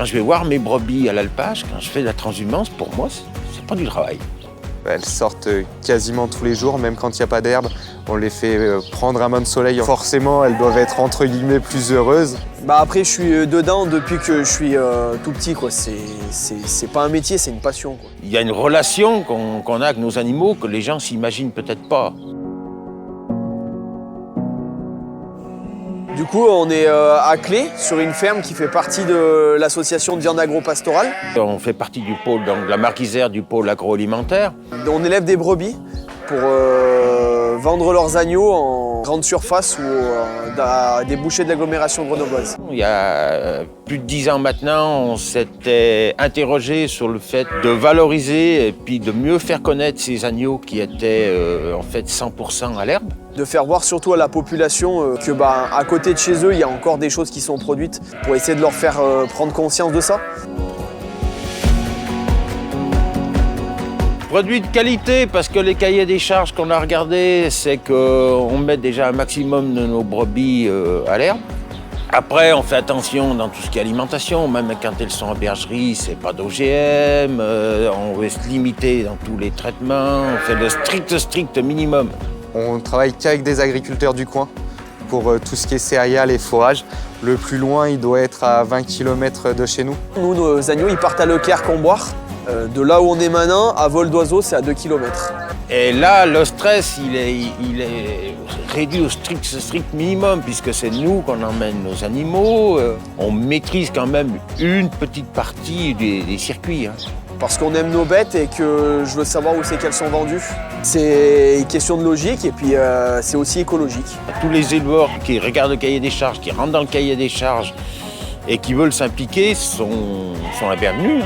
je vais voir mes brebis à l'alpage, quand je fais de la transhumance, pour moi, c'est pas du travail. Elles sortent quasiment tous les jours, même quand il n'y a pas d'herbe. On les fait prendre un bain de soleil. Forcément, elles doivent être entre guillemets plus heureuses. Après, je suis dedans depuis que je suis tout petit, quoi. C'est pas un métier, c'est une passion, quoi. Il y a une relation qu'on a avec nos animaux que les gens s'imaginent peut-être pas. Du coup, on est à Clé, sur une ferme qui fait partie de l'association de viande agro-pastorale. On fait partie du pôle, donc de la marquisère du pôle agroalimentaire. On élève des brebis pour vendre leurs agneaux en grande surface ou à des bouchers de l'agglomération grenobloise. Il y a plus de 10 ans maintenant, on s'était interrogé sur le fait de valoriser et puis de mieux faire connaître ces agneaux qui étaient en fait 100% à l'herbe. De faire voir surtout à la population que à côté de chez eux, il y a encore des choses qui sont produites pour essayer de leur faire prendre conscience de ça. Produit de qualité, parce que les cahiers des charges qu'on a regardés, c'est qu'on met déjà un maximum de nos brebis à l'herbe. Après, on fait attention dans tout ce qui est alimentation, même quand elles sont en bergerie, c'est pas d'OGM, on veut se limiter dans tous les traitements, on fait le strict minimum. On travaille qu'avec des agriculteurs du coin pour tout ce qui est céréales et fourrage. Le plus loin, il doit être à 20 km de chez nous. Nous, nos agneaux, ils partent à Leclerc-Comboire. De là où on est maintenant, à vol d'oiseau, c'est à 2 km. Et là, le stress, il est réduit au strict minimum, puisque c'est nous qu'on emmène nos animaux. On maîtrise quand même une petite partie des circuits. Parce qu'on aime nos bêtes et que je veux savoir où c'est qu'elles sont vendues. C'est une question de logique et puis c'est aussi écologique. Tous les éleveurs qui regardent le cahier des charges, qui rentrent dans le cahier des charges et qui veulent s'impliquer sont la bienvenue.